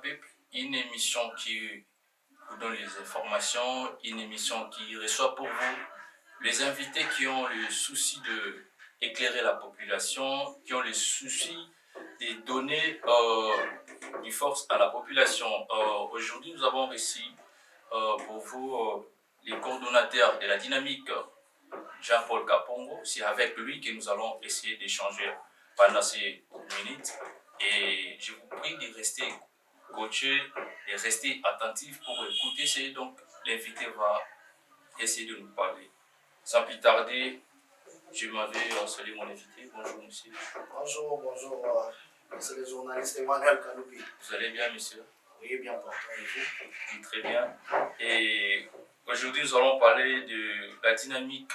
Peuple, une émission qui vous donne les informations, une émission qui reçoit pour vous les invités qui ont le souci de éclairer la population, qui ont le souci de donner du force à la population. Aujourd'hui, nous avons reçu pour vous les coordonnateurs de la dynamique, Jean-Paul Kapongo. C'est avec lui que nous allons essayer d'échanger pendant ces minutes. Et je vous prie de rester coaché, de rester attentif pour écouter ce dont l'invité va essayer de nous parler. Sans plus tarder, je m'avais salué mon invité. Bonjour, monsieur. Bonjour. C'est le journaliste Emmanuel Kaloubi. Vous allez bien, monsieur? Oui, bien portant, et vous? Oui, très bien. Et aujourd'hui, nous allons parler de la dynamique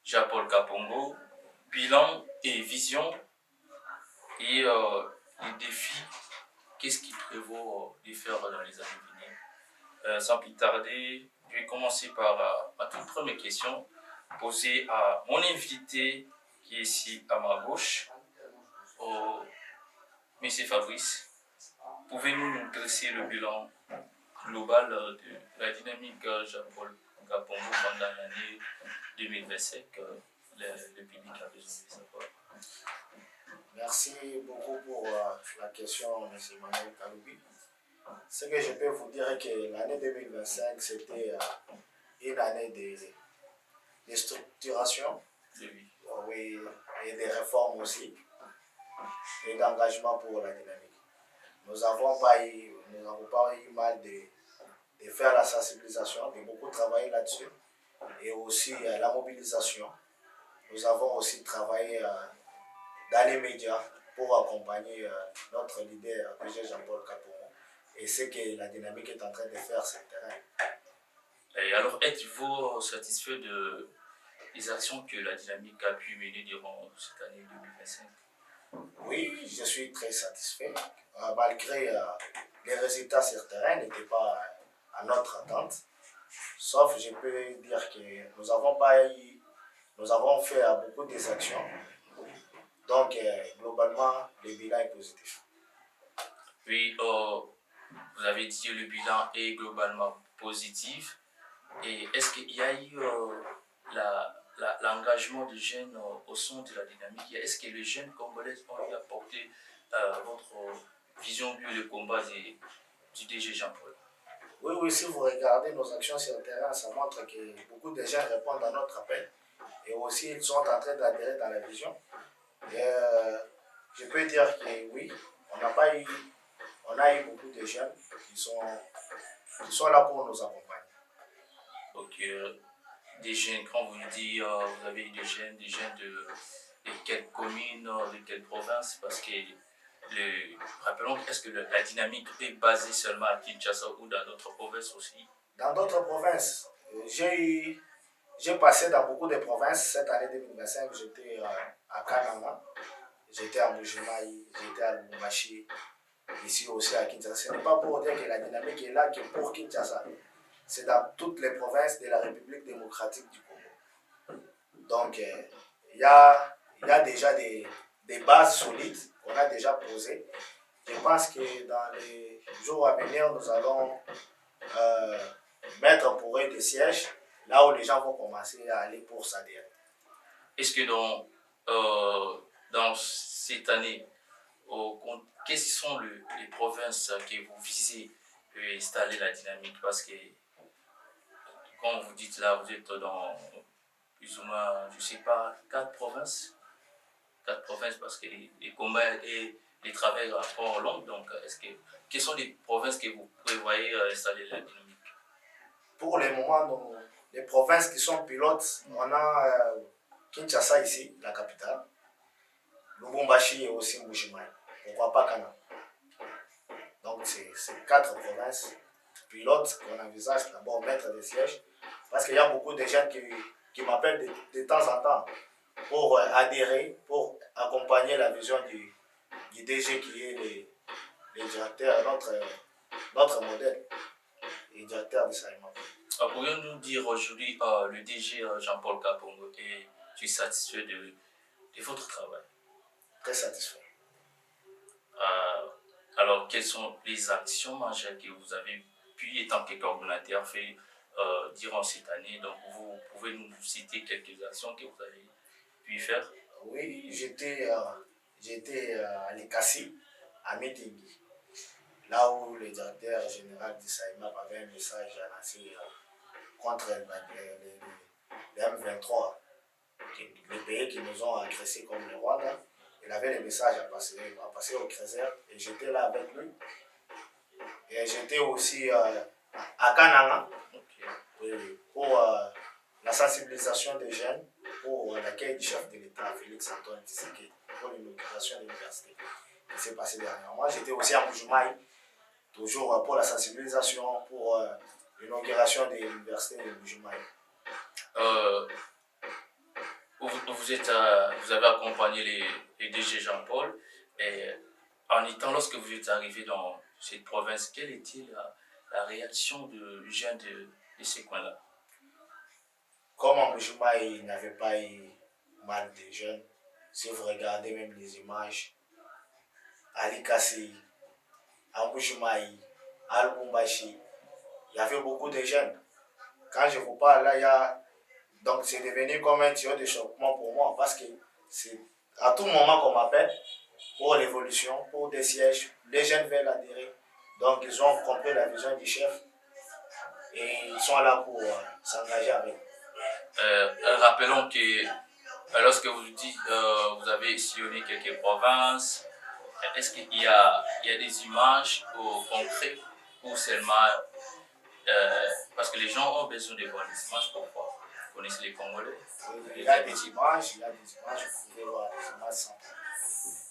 Jean-Paul Kapongo, bilan et vision, et les défis, qu'est-ce qui prévaut de faire dans les années à venir. Sans plus tarder, je vais commencer par ma toute première question, posée à mon invité qui est ici à ma gauche, Monsieur Fabrice. Pouvez-vous nous dresser le bilan global de la dynamique Jean-Paul Kapongo pendant l'année 2025? Le public a besoin de savoir. Merci beaucoup pour la question, M. Emmanuel Kaloubi. Ce que je peux vous dire est que l'année 2025, c'était une année de structuration, oui, et de réformes aussi, et d'engagement pour la dynamique. Nous n'avons pas eu mal de faire la sensibilisation, de beaucoup travailler là-dessus, et aussi la mobilisation. Nous avons aussi travaillé dans les médias pour accompagner notre leader, DG Jean-Paul Kapongo, et ce que la dynamique est en train de faire sur le terrain. Et alors, êtes-vous satisfait des actions que la dynamique a pu mener durant cette année 2025? Oui, je suis très satisfait, malgré les résultats sur le terrain n'étaient pas à notre attente. Sauf, je peux dire que nous avons fait beaucoup des actions. Donc, globalement, le bilan est positif. Oui, vous avez dit que le bilan est globalement positif. Et est-ce qu'il y a eu l'engagement des jeunes au sein de la dynamique? Est-ce que les jeunes congolais ont eu apporté votre vision du le combat du DG Jean-Paul? Oui, si vous regardez nos actions sur le terrain, ça montre que beaucoup de jeunes répondent à notre appel. Et aussi, ils sont en train d'adhérer dans la vision. Et, je peux dire que oui, on a eu beaucoup de jeunes qui sont là pour nous accompagner. Donc, des jeunes, quand vous dites, vous avez eu des jeunes de quelles communes, de quelles provinces? Parce que, rappelons, est-ce que la dynamique est basée seulement à Kinshasa ou dans d'autres provinces aussi? Dans d'autres provinces, j'ai passé dans beaucoup de provinces. Cette année 2025, j'étais à Kananga, j'étais à Mbujimayi, j'étais à Lubumbashi, ici aussi à Kinshasa. Ce n'est pas pour dire que la dynamique est là que pour Kinshasa. C'est dans toutes les provinces de la République démocratique du Congo. Donc, il y a déjà des bases solides qu'on a déjà posées. Je pense que dans les jours à venir, nous allons mettre pour eux des sièges là où les gens vont commencer à aller pour s'adhérer. Est-ce que dans cette année, quelles sont les provinces que vous visez pour installer la dynamique? Parce que quand vous dites là, vous êtes dans plus ou moins, je ne sais pas, 4 provinces. 4 provinces parce que les combats et les travails encore longs. Donc, quelles sont les provinces que vous prévoyez installer la dynamique? Pour le moment, les provinces qui sont pilotes, on a Kinshasa ici, la capitale, Lubumbashi et aussi Mbujimayi. Pourquoi pas Kana? Donc, c'est 4 provinces pilotes qu'on envisage d'abord mettre des sièges parce qu'il y a beaucoup de gens qui m'appellent de temps en temps pour adhérer, pour accompagner la vision du DG qui est le directeur, notre modèle, le directeur de Saïma. Pourriez-vous nous dire aujourd'hui, le DG Jean-Paul Kapongo, et tu es satisfait de votre travail? Très satisfait. Alors, quelles sont les actions majeures que vous avez pu, étant que coordonnateur, faire durant cette année? Donc, vous pouvez nous citer quelques actions que vous avez pu faire? Oui, j'étais à l'ECACI, à Metingui, là où le directeur général du SAIMAP avait un message à lancer contre les M23, les pays qui nous ont agressés comme le Rwanda. Il avait des messages à passer au Créser et j'étais là avec lui. Et j'étais aussi à Kananga pour la sensibilisation des jeunes, pour l'accueil du chef de l'État, Félix Antoine Tshisekedi, pour l'inauguration de l'université qui s'est passée dernièrement. J'étais aussi à Mbujimayi, toujours pour la sensibilisation, pour l'inauguration de l'université de Mbujimayi. Vous avez accompagné les DG Jean-Paul, et lorsque vous êtes arrivé dans cette province, quelle était la réaction de jeunes de ces coins-là? Comme en Mbujimayi, il n'y avait pas eu mal de jeunes, si vous regardez même les images, à Likasi, à Mbujimayi, à Lubumbashi, il y avait beaucoup de jeunes. Quand je vous parle là, donc c'est devenu comme un tuyau de choquement pour moi parce que c'est à tout moment qu'on m'appelle pour l'évolution, pour des sièges, les jeunes veulent adhérer. Donc ils ont compris la vision du chef et ils sont là pour s'engager avec. Rappelons que lorsque vous dites vous avez sillonné quelques provinces, est-ce qu'il y a des images au concret ou seulement parce que les gens ont besoin de voir des images pour voir. Vous connaissez les Congolais? Il y a des images, vous pouvez voir des images sans problème.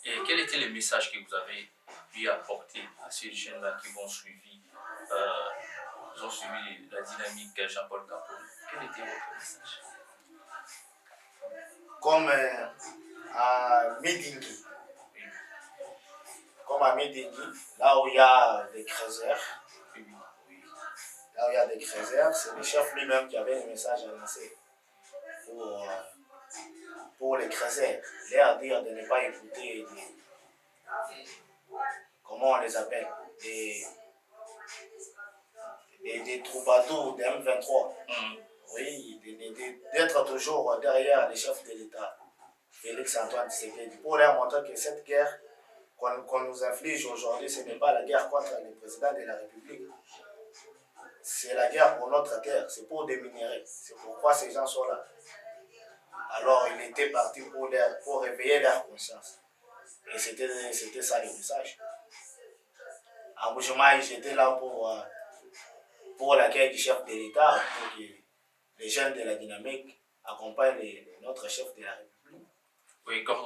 Et quel était le message que vous avez pu apporter à ces jeunes-là qui ont suivi la dynamique de Jean-Paul Capone? Quel était votre message? Comme à Medingi, là où il y a des crézers, là où il y a des crézers, c'est le chef lui-même qui avait le message à lancer pour les crézers, leur dire de ne pas écouter comment on les appelle, des troubadours, des M23. Oui, d'être toujours derrière les chefs de l'État, Félix Antoine Tshisekedi, pour leur montrer que cette guerre qu'on nous inflige aujourd'hui, ce n'est pas la guerre contre le président de la République. C'est la guerre pour notre terre, c'est pour déminérer. C'est pourquoi ces gens sont là. Alors il était parti pour réveiller leur conscience. Et c'était ça le message. En Mbujimayi, j'étais là pour l'accueil du chef de l'État, pour que les jeunes de la dynamique accompagnent notre chef de la République. Oui, comme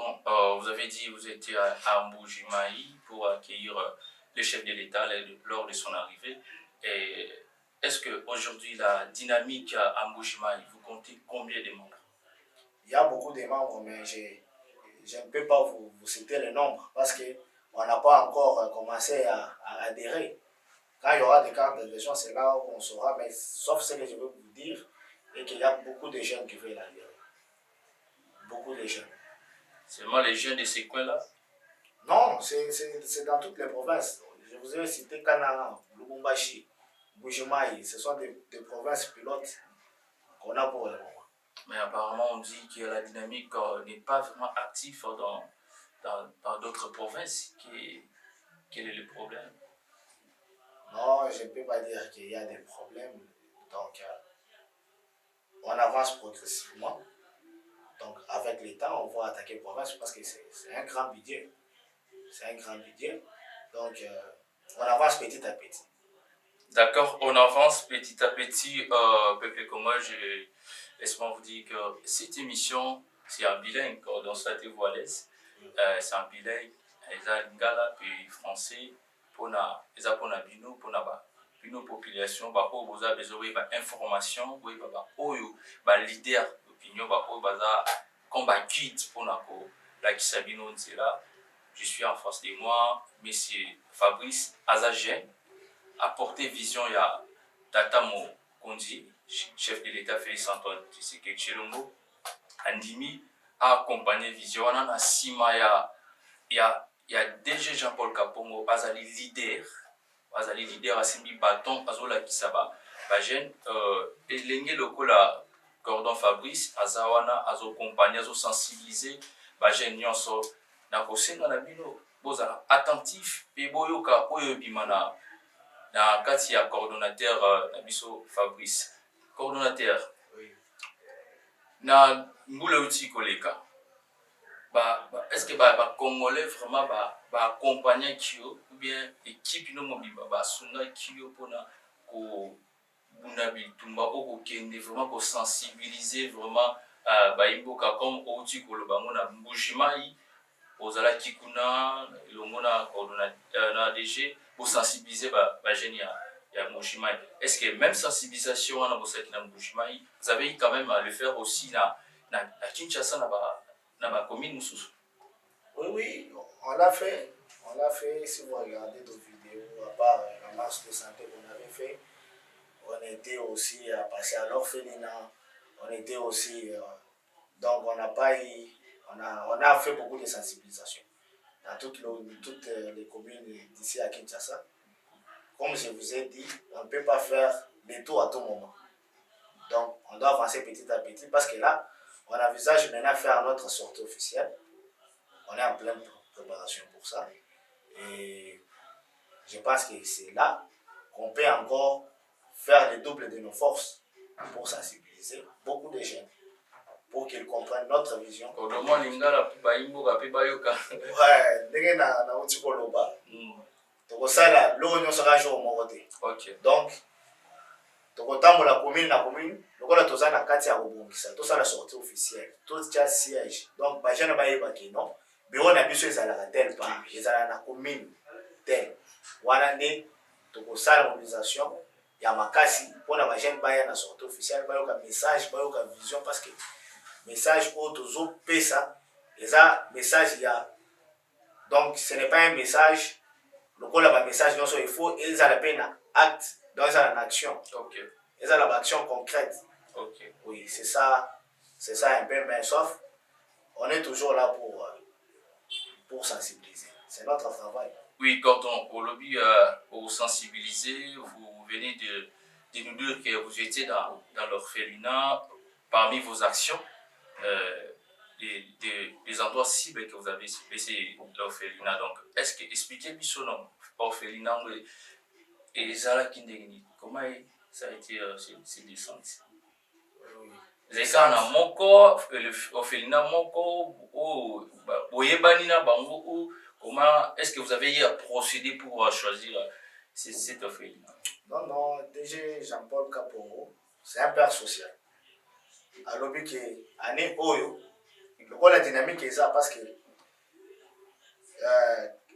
vous avez dit, vous étiez à Mbujimayi pour accueillir le chef de l'État lors de son arrivée. Et est-ce qu'aujourd'hui, la dynamique à Mbujimayi, vous comptez combien de membres? Il y a beaucoup de membres, mais je ne peux pas vous citer le nombre parce qu'on n'a pas encore commencé à adhérer. Quand il y aura des cartes d'adhésion, c'est là où on saura, mais sauf ce que je veux vous dire, et qu'il y a beaucoup de jeunes qui veulent adhérer. Beaucoup de jeunes. Seulement les jeunes de ces coins-là? Non, c'est dans toutes les provinces. Je vous ai cité Kananga, Lubumbashi, Mbujimayi. Ce sont des provinces pilotes qu'on a pour le moment. Mais apparemment, on dit que la dynamique n'est pas vraiment active dans d'autres provinces. Quel est le problème? Non, je ne peux pas dire qu'il y a des problèmes. Donc, on avance progressivement. Donc, avec l'État, on va attaquer les provinces parce que c'est un grand budget. C'est un grand budget. Donc, on avance petit à petit. D'accord, on avance petit à petit. Peuple comme moi, laisse-moi vous dire que cette émission, c'est un bilingue, dans sa voix à l'aise. C'est un bilingue, les Lingala, puis français, pour la bino, pour la population, pour vous avez besoin d'informations, pour leader d'opinion, pour comme guide pour la Kisabino, c'est là. Je suis en face de moi, monsieur Fabrice Azagé, apporter vision, il y a Tata Mo Kondi, chef de l'État Félix Antoine Tshisekedi Tshilombo, Andimi, a accompagné vision, on a Sima, il y a il y a DG Jean-Paul Kapongo, azali leader asimbi bâton azolakisa bagene elenge lokola Cordon Fabrice aza wana azokompagne azosensibilize bagene nyonso na kosenga na bino bozala attentif mpe boyoka oyo ebima na kati ya coordonnateur na biso Fabrice coordonnateur na mbula euti koleka est-ce que Congolais vraiment accompagner Kyo ou bien équipe no mobimba basunga Kyo pona ko bunabi tumba oko kende vraiment ko sensibiliser vraiment imboka comme outi koloba ngona mbujimai ozala kikuna longona coordonnateur na DG pour sensibiliser ba jeune ya mbujimai. Est-ce que même sensibilisation wana bosaki na mbujimai vous avez quand même à le faire aussi na Kinshasa na ma commune Moussous. Oui, on l'a fait. On l'a fait. Si vous regardez nos vidéos, à part la marche de santé qu'on avait fait, on était aussi passé à l'orphelinat. On était aussi. Donc, on n'a pas eu. On a fait beaucoup de sensibilisation dans toutes les communes d'ici à Kinshasa. Comme je vous ai dit, on ne peut pas faire le tout à tout moment. Donc, on doit avancer petit à petit parce que là, on envisage maintenant faire notre sortie officielle. On est en pleine préparation pour ça. Et je pense que c'est là qu'on peut encore faire le double de nos forces pour sensibiliser beaucoup de jeunes, pour qu'ils comprennent notre vision. Ouais, donc, tokotambola commune na commune lokola toza na kati ya kobongisa tosala sortie officielle totia siège donc bajene bayebaki non biro na biso ezalaka tel part ezala na commune tel wana nde tokosala mobilisation ya makasi mpona bajene baya na sortie officielle bayoka message bayoka vision parce que message oyo tozopesa eza message ya donc ce n'est pas un message lokola bamessage nyonso il faut ezala mpe na acte donc ezala na action ezala baction concrète. Oui, c'est ça un peu, mais sauf on est toujours là pour sensibiliser. C'est notre travail. Oui, quand au lobby pour sensibiliser, vous venez de nous dire que vous étiez dans l'orphelinat, parmi vos actions, les endroits cibles que vous avez c'est l'orphelinat. Donc, est-ce que expliquez-moi son nom, orphelinat et Zala Kindegini, comment ça a été ces descentes? Zeka na moko orphelinat moko boyebani na bango ou comment est-ce que vous avez eu à procéder pour choisir cet orphelinat? Non, DG Jean-Paul Kapongo, c'est un père social. Alors que année oyo, la dynamique est ça parce que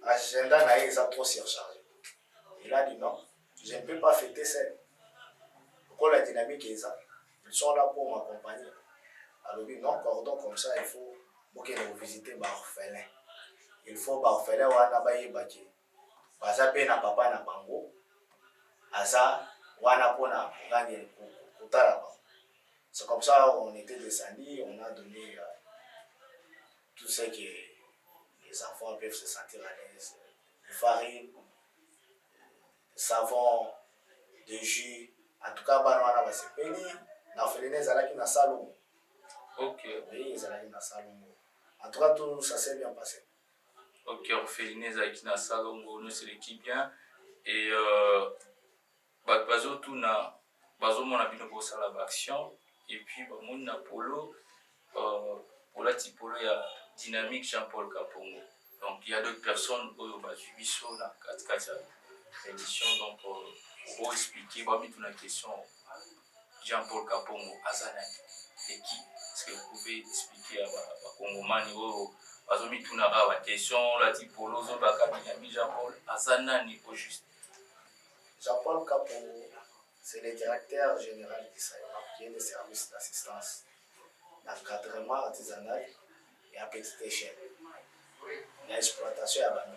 l'agenda n'a trop surchargé. Il a dit non, je ne peux pas fêter ça. La dynamique est ça. Ils sont là pour m'accompagner. Alors non, cordon comme ça, il faut que nous visiter l'orphelin. Il faut l'orphelin wana bayebaki. Baza pe na papa na bango. Aza wana pona ngani kutala bango. C'est comme ça on était descendu, on a donné tout ce que les enfants peuvent se sentir à l'aise. De farine, de savon, de jus. En tout cas, banana va se payer. L'orphelinat est na salon. Ok. Oui, ils allaient na salon. En tout cas, tout ça s'est bien passé. Ok, orphelinat est na salon, nous c'est l'équipe bien. Et bazo tout na bazo mon abino pour ça la action. Et puis mon na polo pour la typolo il y a dynamique Jean-Paul Kapongo. Donc il y a d'autres personnes au Bazubiso na 4 édition donc pour expliquer bah mais toute la question Jean-Paul Kapongo Azana et qui est-ce que vous pouvez expliquer à Congomani au bazomi tout na la question la typolo zo baka dynamique Jean-Paul Azana ni au juste Jean-Paul Kapongo c'est le directeur général d'Israël qui est le service d'assistance d'encadrement artisanal et à petite échelle. L'exploitation à Bami.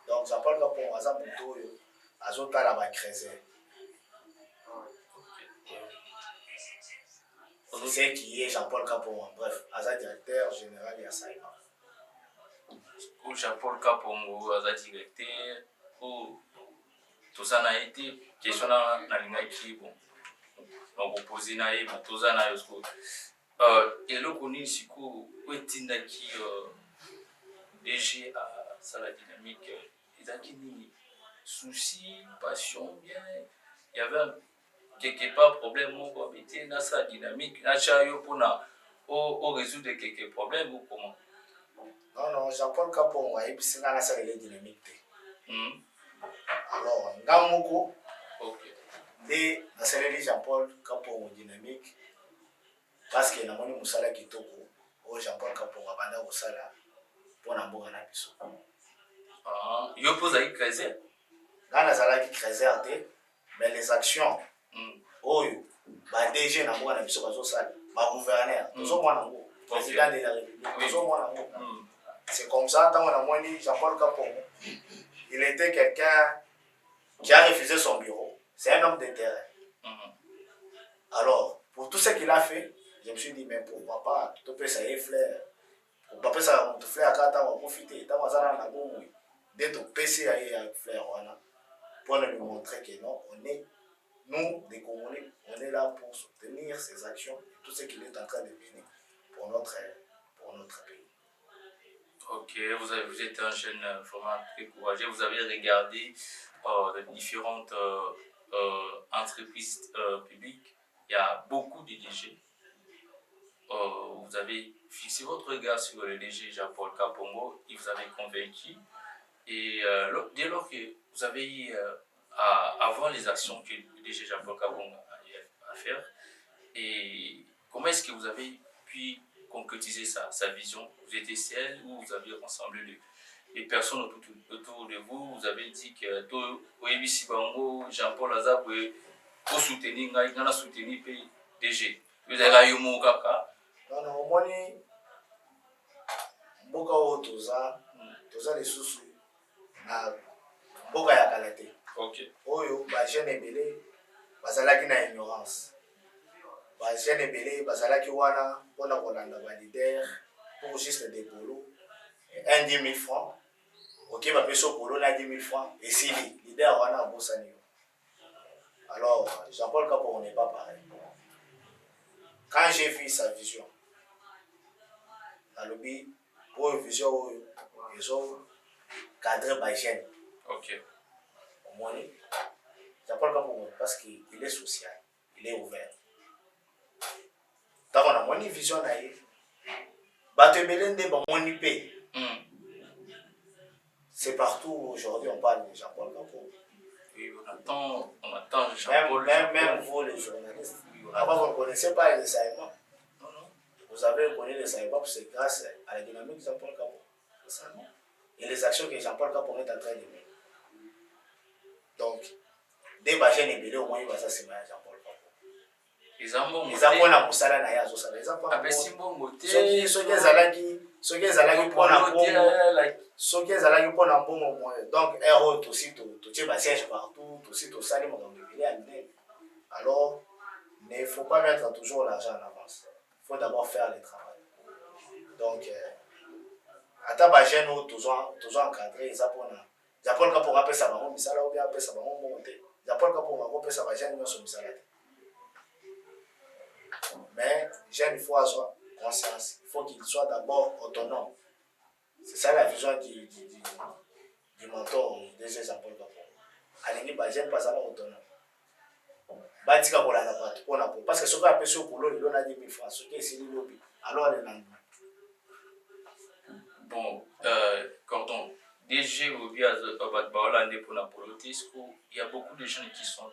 Donc, Jean-Paul Kapongo, Azam Boutoyo, Azota la Bakrézé. C'est qui est Jean-Paul Kapongo. Bref, Azam directeur général et Saïma. au Japon Kapongo aza directeur ou tout ça n'a été question na lingaki bon donc opposé na ye toza na yo sko eloko nini sikoyo oetindaki DG à la dynamique ezalaki nini souci passion bien il y avait quelque part problème moko abeti na sa dynamique natia yo mpona o résoudre quelques problèmes ou comment? Non, Jean-Paul Kapongo ayebisi nga nasaleli dynamique te. Alors nga moko nde nasaleli Jean-Paul Kapongo dynamique parce que namoni mosala kitoko oyo Jean-Paul Kapongo abanda kosala mpona mboka na biso. Yo mpo ozalaki créser? Nga nazalaki créser te, mais les actions oyo ba DG na mboka na biso bazosala ba gouverneur tozomona ngo président de la République tozomona ngo. C'est comme ça, tant on a dit Jean-Paul Kapongo, il était quelqu'un qui a refusé son bureau. C'est un homme de terrain. Alors, pour tout ce qu'il a fait, je me suis dit, mais pourquoi pas, tout peut ça y fleur. Pourquoi pas ça monte fleur quand on va profiter, tant on a la bonne d'être PC à fleur, pour lui montrer que non, on est, nous, des Congolais, on est là pour soutenir ses actions et tout ce qu'il est en train de mener pour notre pays. Ok, vous êtes un jeune vraiment très courageux. Vous avez regardé les différentes entreprises publiques. Il y a beaucoup de DG. Vous avez fixé votre regard sur le DG Jean-Paul Kapongo. Il vous avait convaincu. Et dès lors que vous avez eu à voir les actions que le DG Jean-Paul Kapongo a à faire, et comment est-ce que vous avez pu concrétiser sa vision? Vous étiez seul ou vous avez rassemblé les personnes autour de vous? Vous avez dit que Jean-Paul Azab pour soutenir, il a soutenu DG. Vous avez eu mon kaka? Non, au moins, beaucoup toza les sous na mboka ya kalate. Ok. Oyo ba jeune ebele bazalaki na ignorance. Ba jeune ebele bazalaki wana mpona kolanda ba leader pour juste des bolos 10 000 francs. Ok, ba peso bolo na 10 000 francs et si leader wana abosani. Alors Jean-Paul Kapongo n'est pas pareil. Quand j'ai vu sa vision, dans le but, pour une vision, ils ont cadré par jeune. Ok. Au moins, Jean-Paul Kapongo parce qu'il est social, il est ouvert. Donc on a mon vision naïve. C'est partout aujourd'hui on parle de Jean-Paul Kapongo. Oui, on attend Jean-Paul. Même vous les journalistes. Avant vous ne connaissez pas les saillements. Non. Vous avez connu les saillements, c'est grâce à la dynamique de Jean-Paul Kapongo. C'est ça, non? Et les actions que Jean-Paul Kapongo est en train de mener. Donc, dès que j'ai des au moins il va s'assumer à Jean-Paul Kapongo. Les enfants na musala na yazo ça les enfants. Ceux qui zalaki pour na bongo donc héros aussi tout siège partout aussi tout ça les alors mais il faut pas mettre toujours l'argent en avance. Il faut d'abord faire le travail. Donc ata ba jeune ou toujours encadré ça pour na Jean-Paul Kapongo apesa bango misala ou bien apesa bango monter. Jean-Paul Kapongo apesa ba jeune nyonso misala. Mais jeune, il faut avoir conscience. Il faut qu'il soit d'abord autonome. C'est ça la vision du mentor de Jean-Paul Kapongo. Alingi ba jeune pas avoir autonome. Batika pour la patte. Parce que ce qu'on appelle sur pour l'eau, il a 10 000 francs. Ce qui est ici, lobby. Alors le lendemain. Bon, Cordon, DG Obi Baolande pour la politique, il y a beaucoup de jeunes qui sont là,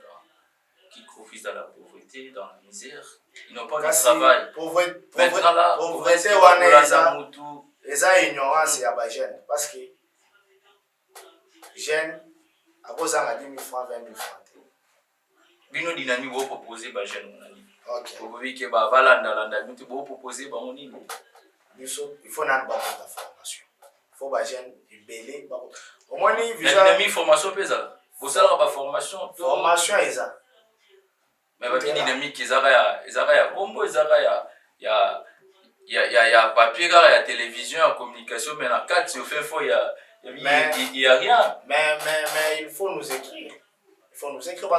qui profitent de la pauvreté, dans la misère. Ils n'ont pas de travail. Pauvreté, ils ont ignorance et à jeune. Parce que jeune, à cause de 10 000 francs, 20 000 francs. Bino dynamique vous proposez ba jeune OK. Vous voyez que ba balanda vous proposez ba on nini. Il faut n'avoir pas de formation. Il faut ba jeune belé ba. Au moins ni vision dynamique formation pesa. Vous savez ba formation eza. Mais ba dynamique ezaka ya combo ezaka ya Il y a papier, il y a télévision, il y a communication, mais dans 4, si on fait faux, il y a rien. Mais il faut nous écrire. Il faut nous écrire.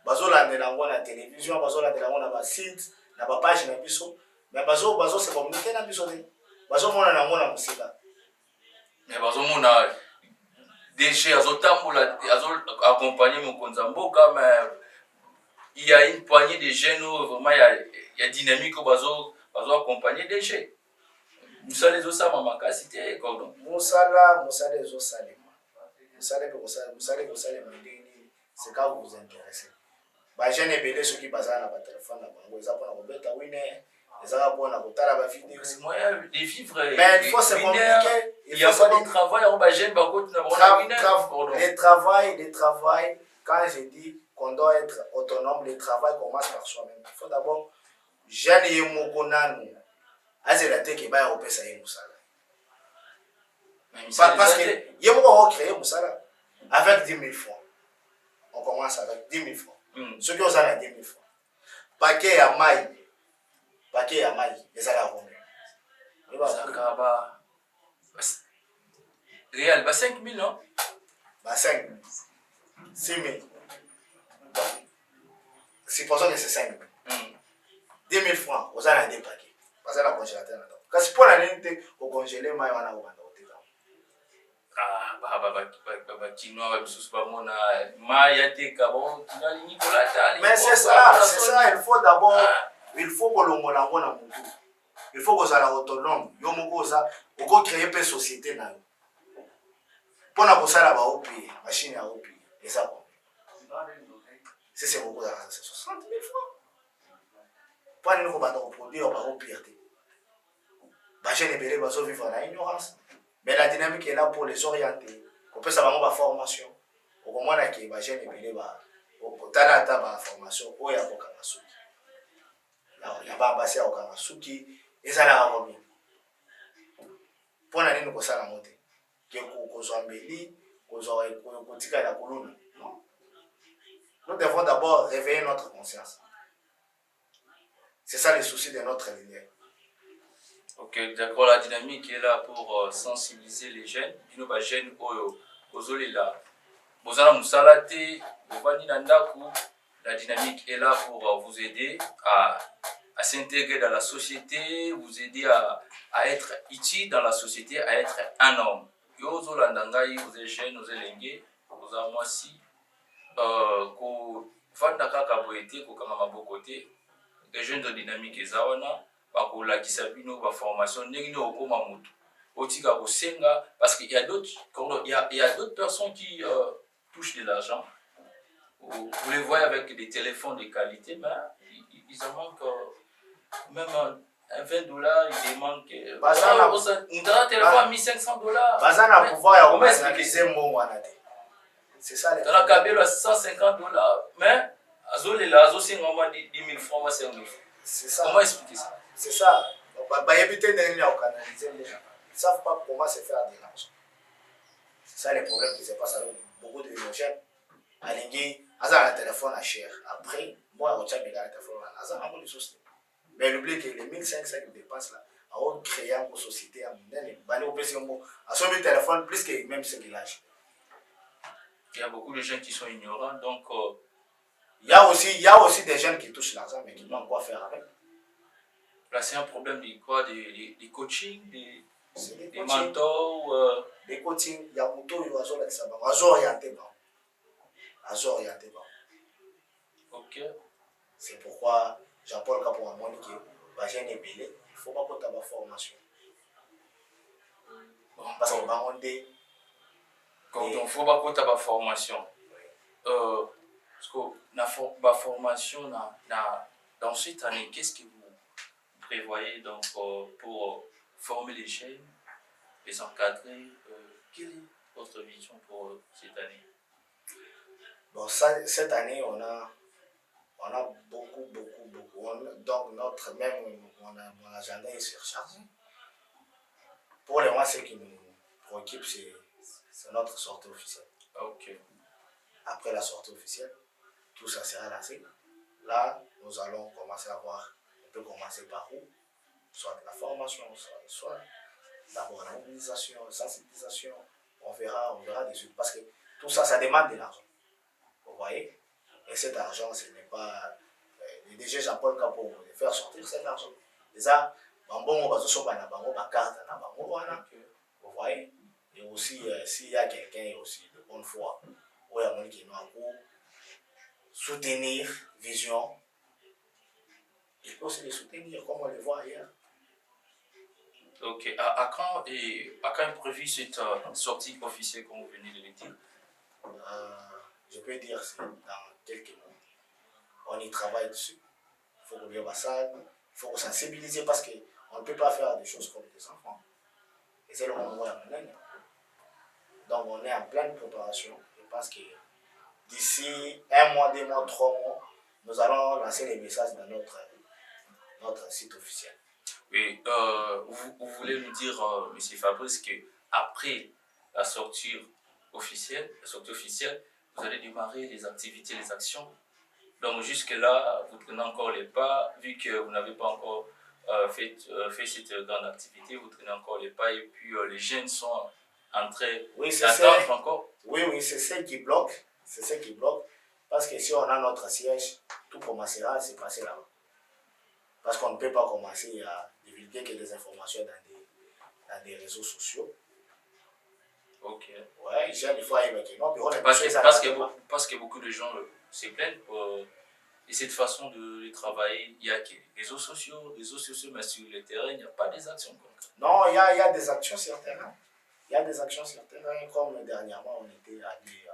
Bazo la télévision, bazo la site, na page na biso. Mais bazo se communiquer na biso. Bazo mona na ngona musika. Mais bazo mona DG azotambola accompagner mon konzamboka, mais il y a une poignée de jeunes où vraiment il y a dynamique où bazo accompagner DG. Musala ezosala makasi te cordon. Musala ezosalema. Musala ndeni c'est quand vous vous intéressez. Ba jeune ebele soki bazala na ba téléphone na bango eza pona kobeta winner, eza pona kotala ba vidéo. C'est moyen de vivre. Mais il faut se communiquer. Il y a pas de travail on ba jeune ba côté na winner cordon. Le travail quand je dis qu'on doit être autonome, le travail commence par soi-même. Il faut d'abord jeune yemoko nanu azela te ke ba ya opesa ye musala. Parce que yemoko va créer musala avec 10 000 francs. On commence avec 10 000 francs. Ceux qui ont ça 10 000 francs. Paquet à maille, les à la ronde. Réal, 5 000 non? 5 000, 6 000. Supposons que c'est 5 000. 10 000 francs, vous avez des paquets. Parce que la congélateur là. Quand c'est pour la ligne, au congelé, mais on a ouvert. Mais c'est ça, il faut d'abord, il faut que l'on ait il faut que soit autonome, il faut créer une société. Pour la ça, machine à OP, et ça, c'est beaucoup d'argent, c'est 60 000 francs. Pour nous produire, on va au pire. Les gens vont vivre dans l'ignorance. Mais la dynamique est là pour les orienter. On peut savoir ma formation. Au moment où les gens ont formation, il y a il y a pas passé à Okamasuki et ça l'a remis. Pour l'année, nous avons monté. Nous devons d'abord réveiller notre conscience. C'est ça le souci de notre leader. Ok, d'accord, la dynamique est là pour sensibiliser les jeunes. Nous, les jeunes, la dynamique est là pour vous aider à s'intégrer dans la société, vous aider à être utile dans la société, à être un homme. Vous êtes jeunes, vous êtes lingués, vous êtes moi si, les jeunes de dynamique et zawana. Formation parce qu'il y a d'autres personnes qui touchent de l'argent. Vous les voyez avec des téléphones de qualité, mais ils en manquent même $20, il manque un téléphone à $1 500. C'est ça les $150, mais $10 000 francs, 5 000 francs. C'est ça. Comment expliquer ça? C'est ça. Ils ne savent pas comment se faire de l'argent. C'est ça le problème qui se passe avec beaucoup de jeunes. Alingui, Azar le téléphone à cher. Après, moi, on tient bien le téléphone à Azar, on a des soucis. Mais n'oubliez que les 1500 qui dépassent là, on crée une société à Minden, à son téléphone plus que même ce qu'il a acheté. Il y a beaucoup de gens qui sont ignorants, donc. Il y a aussi des jeunes qui touchent l'argent, mais qui n'ont quoi faire avec. Là, c'est un problème de quoi? Des coachings, des mentors. Des coachings, il y a un moto, il y a Ok. C'est pourquoi Jean-Paul Capon a dit que les jeunes il ne faut pas que tu aies formation. Parce que quand il ne faut pas que tu aies formation. Parce que la formation dans cette année, qu'est-ce que vous prévoyez donc, pour former les jeunes, les encadrer? Quelle est votre vision pour cette année? Bon, cette année, on a beaucoup. Donc, mon agenda est surchargé. Pour le moment, ce qui nous préoccupe, c'est notre sortie officielle. Ok. Après la sortie officielle, tout ça sera lancé. Là, nous allons commencer à voir, on peut commencer par où? soit la formation, soit d'abord la mobilisation, sensibilisation. On verra des suites. Parce que tout ça, ça demande de l'argent. Vous voyez? Et cet argent, ce n'est pas... Le DG Jean-Paul Capo, de faire sortir cet argent. Déjà, bon, vous voyez? Et aussi, s'il y a quelqu'un aussi de bonne foi, où il y a un qui pour soutenir Vision, il peut aussi les soutenir, comme on le voit ailleurs. Ok. À quand est prévue cette sortie officielle, comme vous venez de le dire? Je peux dire c'est dans quelques mois. On y travaille dessus. Il faut qu'on va ça, il faut sensibiliser parce qu'on ne peut pas faire des choses comme des enfants. Et c'est le moment où on est. Donc on est en pleine préparation. Je pense que d'ici 1 mois, 2 mois, 3 mois, nous allons lancer les messages dans notre site officiel. Oui, vous voulez nous dire, M. Fabrice, qu'après la sortie officielle, vous allez démarrer les activités, les actions. Donc jusque-là, vous prenez encore les pas, vu que vous n'avez pas encore fait cette grande activité, vous prenez encore les pas et puis les jeunes sont en train d'attendre encore. Oui, c'est ce qui bloque. C'est ce qui bloque. Parce que si on a notre siège, tout commencera à se passer là-bas. Parce qu'on ne peut pas commencer à divulguer que des informations dans des réseaux sociaux. Ok. Ouais, j'ai des fois évoqué. Parce que beaucoup de gens se plaignent de cette façon de travailler. Il y a que les réseaux sociaux, mais sur le terrain, il n'y a pas des actions concrètes. Non, il y a des actions sur le terrain. Il y a des actions sur le terrain, comme dernièrement, on était allé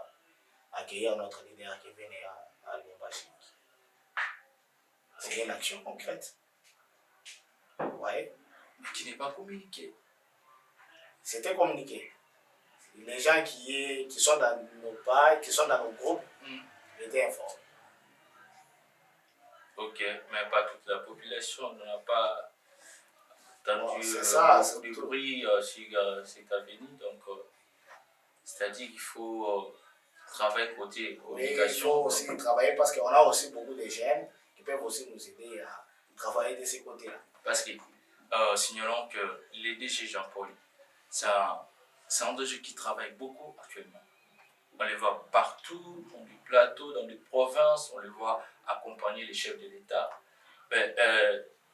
accueillir notre leader qui venait à Lubumbashi. C'est une action concrète. Ouais. Mais qui n'est pas communiqué. C'était communiqué. Les gens qui sont dans nos pages, qui sont dans nos groupes, étaient informés. Ok, mais pas toute la population n'a pas entendu beaucoup de bruit sur cet avenir. Donc, c'est-à-dire qu'il faut travailler côté communication. Oui, il faut aussi travailler parce qu'on a aussi beaucoup de jeunes qui peuvent aussi nous aider à travailler de ces côtés-là. Parce que, signalons que les DG Jean-Paul, c'est un DG qui travaille beaucoup actuellement. On les voit partout, dans des plateaux, dans des provinces, on les voit accompagner les chefs de l'État.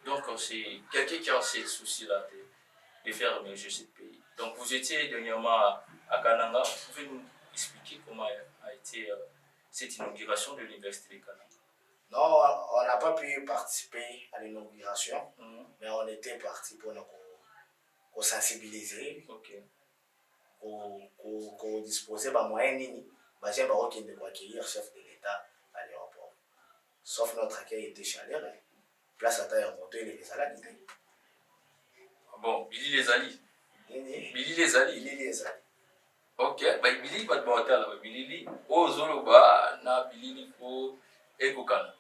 Donc, c'est quelqu'un qui a ces soucis-là de faire émerger ce pays. Donc, vous étiez dernièrement à Kananga. Vous pouvez nous expliquer comment a été cette inauguration de l'Université de Kananga? Non, on n'a pas pu participer à l'inauguration, mais on était parti pour nous sensibiliser, pour disposer de moyens nini, j'ai pas qui ne accueillir le chef de l'État à l'aéroport. Sauf notre accueil était chaleureux. Place à taille remontée, les alliés. Bon, Billy les alliés. Billy les alliés. Ok, Billy pas de bon là. Billy, Ozoloba, na Billy ko Ekokana.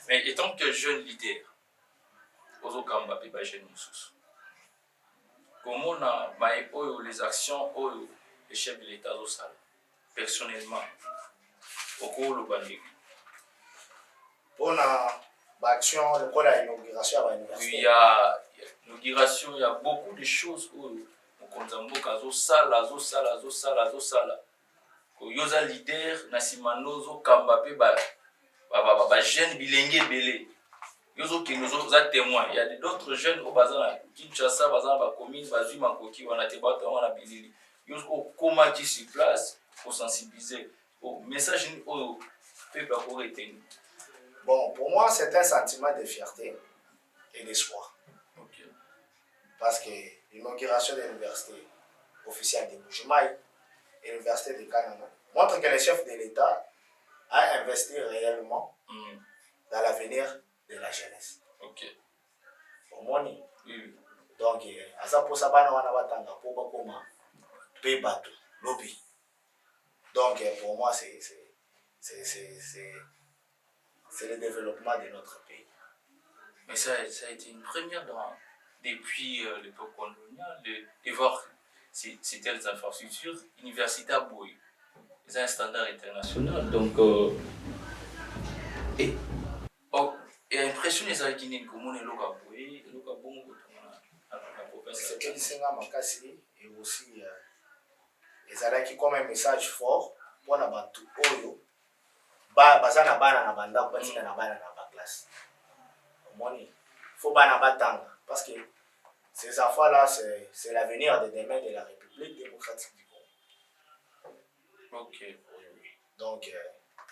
Mais étant que jeune leader, Ozokamba pe jeune mususu. Comment on a les actions les chefs de l'État au salon personnellement au cours de l'année. Pour l'action, le code de l'inauguration à l'université. Oui, il y a l'inauguration, il y a beaucoup de choses où on compte en sala. Yoza leader, Nasimanozo, Kambape, jeune bilenge belé. Yozo qui nous a témoin. Il y a d'autres jeunes au bazar, Kinshasa, bazar, commune, bazui, Makoki, on a débattu, on a bilili. Yozo, comment qui se place pour sensibiliser au message au peuple pour retenir. Bon, pour moi, c'est un sentiment de fierté et d'espoir. Okay. Parce que l'inauguration de l'université officielle de Bujumaï et l'université de Kananga montre que le chef de l'État a investi réellement dans l'avenir de la jeunesse. Ok. Pour moi, donc, à ça pour ça, on a lobby. Donc, pour moi, c'est le développement de notre pays. Mais ça a été une première depuis l'époque coloniale de voir ces telles infrastructures universitaires à Bouygues. C'est un standard international. Donc, et impressionnant. impression ezalaki nini komona eloko ya boye eloko ya bongo kotongana na province sepelisinga makasi et aussi ezalaki comme un message fort mpona bato oyo baza na bana na bandako batinda na bana na baklasse omoni faut bana batanga parce que ces enfants là c'est l'avenir de demain de la République démocratique du Congo. Ok. Oui. Donc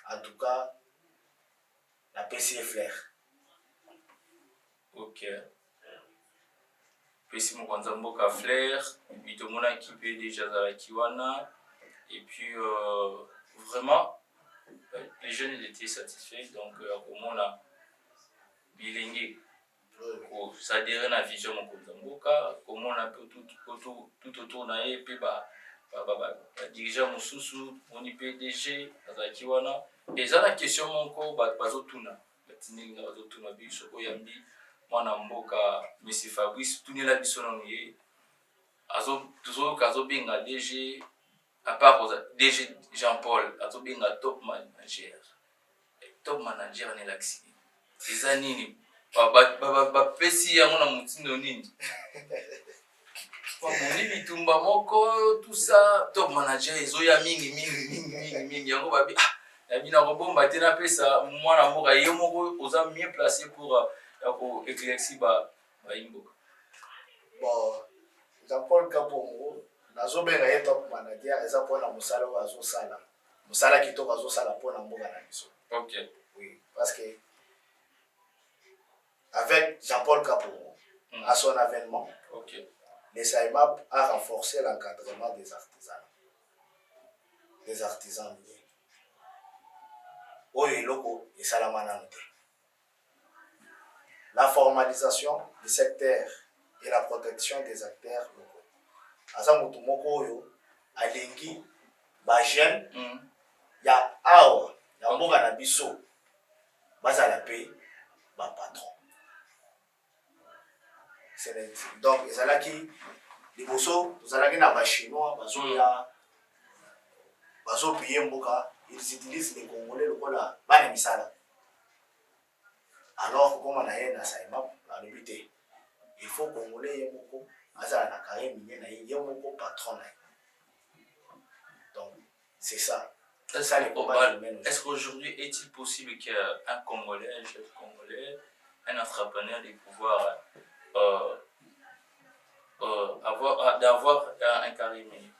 en tout cas la PCF flair. Ok. Pesi mokonza mboka flair puis tomonaki mpe déjà azalaki wana et puis vraiment les jeunes ils étaient satisfaits donc akomona bilenge kosadere na vision mokonza mboka komona mpe tout autour na ye mpe badirigant mosusu moni PDG azalaki wana eza na question moko bato bazotuna batindelinga bazotuna biso oyambi mwana mboka Monsieur Fabrice tunela biso nano ye tozoyoka azobenga DG à part DG Jean-Paul azobenga top manager anelakisi eza nini bapesi yango na motindo nini bamoni bitumba moko tout ça top manager ezoya mingi yango babi yabi na kobomba te napesa mwana mboka ye moko oza mieux placé pour éclairci baimboka. Bon, Jean-Paul Kabongo nazobenga ye top manager eza mpona mosala oyo azosala mosala kitoko azosala mpona mboka na biso. Ok. Oui, parce que avec Jean-Paul Kabongo à son avènement, okay. Le SAEMAP a renforcé l'encadrement des artisans miniers. Oyo eloko esalama nanu te. La formalisation du secteur et la protection des acteurs locaux. Aza mutu moko oyo alingi ba jeune ya awa ya mboka na biso bazala pe ba patron. Donc ezalaki liboso tozalaki na ba chinois bazopiye mboka, ils utilisent les Congolais lokola bana misala. Alors comme on a na SAEMAP alobi te il faut Congolais ye moko azala na carrière minier na ye moko patron na ye. Donc c'est ça. Est-ce qu'aujourd'hui est-il possible qu'un Congolais, un chef congolais, un entrepreneur de pouvoir d'avoir un carré minier?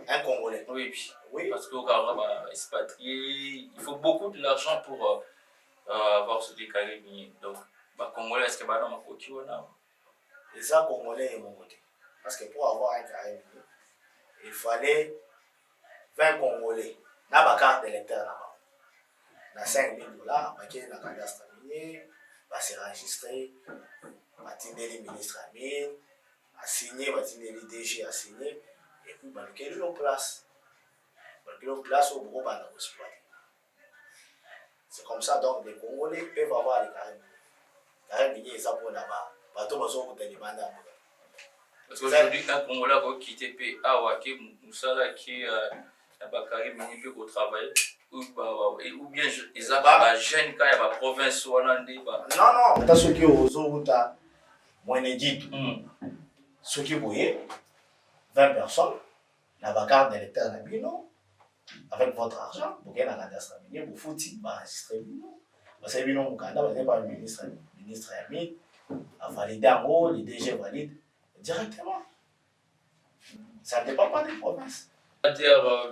Un Congolais? Oui. Parce qu'au Ghana, expatrié, il faut beaucoup de l'argent pour avoir ce carré minier. Donc, Congolais, est-ce que bah non, les Congolais est mon côté. Parce que pour avoir un carré minier, il fallait 20 Congolais. N'a pas carte d'électeur là-bas. Dans $5 000, il y a un cadastre minier, va se enregistrer, va tenir les ministres à mine, à signer, va tenir les DG à signer, et puis va le en place. Va en place au bureau, va exploiter. C'est comme ça, donc les Congolais peuvent avoir les carrés miniers. Les carrés miniers, ils apprennent là-bas. Bateau, ils ont des bandes. Parce qu'aujourd'hui, un Congolais qui était payé à Wake, Moussala qui a carré minier au travail. Ou bien ils ont des jeunes quand il y a la province ou en non, non. Ceux qui ont moins dit, ceux qui voyaient 20 personnes, la carte d'électeur non, avec votre argent, vous gagnez la cadastre minier, vous foutez, vous enregistrez non. Parce que vous n'avez pas le ministre ami, a validé en haut, les DG valident directement. Ça ne dépend pas des provinces.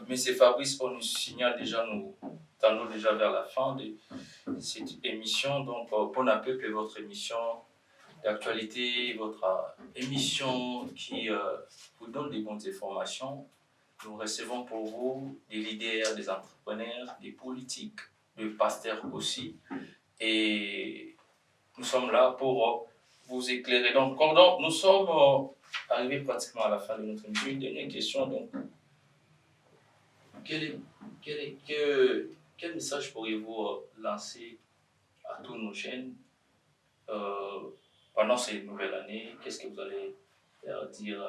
Monsieur Fabrice, on nous signale déjà, nous tendons déjà vers la fin de cette émission. Donc, pour un peu votre émission d'actualité, votre émission qui vous donne des bonnes informations, nous recevons pour vous des leaders, des entrepreneurs, des politiques, des pasteurs aussi. Et nous sommes là pour vous éclairer. Donc, nous sommes arrivés pratiquement à la fin de notre émission. Une dernière question. Donc, quel message pourriez-vous lancer à tous nos jeunes pendant cette nouvelle année? Qu'est-ce que vous allez leur dire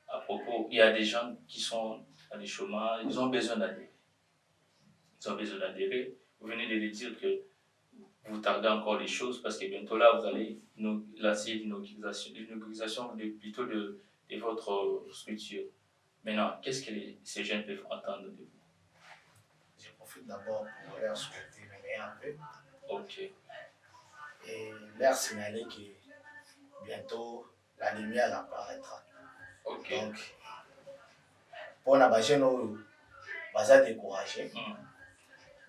à propos? Il y a des gens qui sont à des chômages, ils ont besoin d'adhérer. Vous venez de le dire que vous tardez encore les choses parce que bientôt là, vous allez lancer l'inauguration de votre structure. Maintenant, qu'est-ce que ces jeunes peuvent entendre de vous? Je profite d'abord pour leur souhaiter le meilleur vœu Ok, et leur signaler que bientôt la lumière apparaîtra. ok. Donc, pour les jeunes qui sont découragés,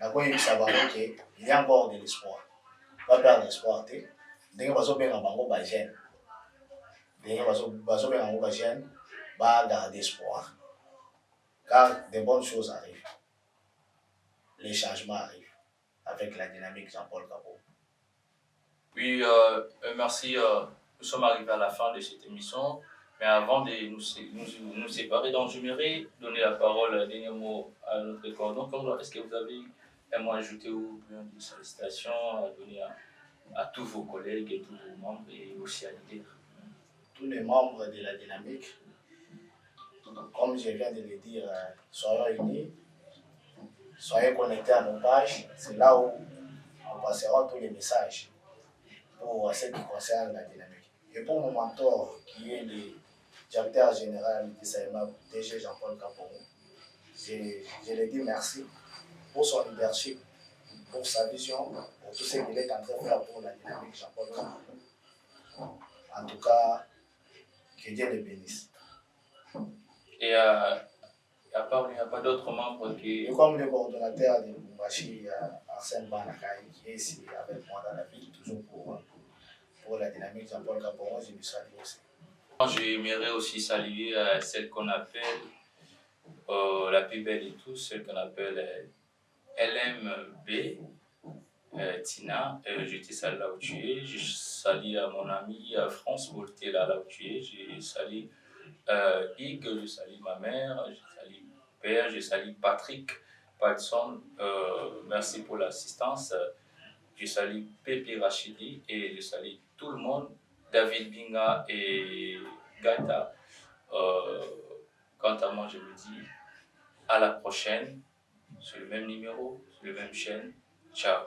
nakoyebisa bango ke il y a encore de l'espoir. Pas perdre l'espoir te. Ndenge bazobenga bango bagene. Ndenge bazobenga bango bagene, ba garder espoir. Car de bonnes choses arrivent. Les changements arrivent avec la dynamique Jean-Paul Capot. Oui, merci. Nous sommes arrivés à la fin de cette émission. Mais avant de nous séparer, donc j'aimerais donner la parole, un dernier mot à notre coordonnateur. Est-ce que vous avez un mot à ajouter ou bien des sollicitations à donner à tous vos collègues et tous vos membres et aussi à l'idée? Tous les membres de la dynamique, comme je viens de le dire, soyons unis, soyez connectés à nos pages. C'est là où nous passerons tous les messages pour ce qui concerne la dynamique. Et pour mon mentor, qui est le directeur général de SAEMA, DG Jean-Paul Capon, je lui dis merci pour son leadership, pour sa vision, pour tout ce qu'il est en train de faire pour la dynamique Jean-Paul Capon. En tout cas, que Dieu le bénisse. Et il n'y a pas d'autres membres qui... Et comme le coordonnateur de Mumbashi, Arsène Banakai, qui est ici avec moi dans la ville, toujours pour la dynamique Jean-Paul Capon, je lui salue aussi. J'aimerais aussi saluer celle qu'on appelle la plus belle de tous, celle qu'on appelle LMB, Tina. Je te salue là où tu es. Je salue à mon ami France Volté là où tu es. Je salue Hugues, je salue ma mère, je salue mon père, je salue Patrick Patson. Merci pour l'assistance. Je salue Pepe Rachidi et je salue tout le monde, David Binga et Gata. Quant à moi, je vous dis à la prochaine, sur le même numéro, sur le même chaîne. Ciao.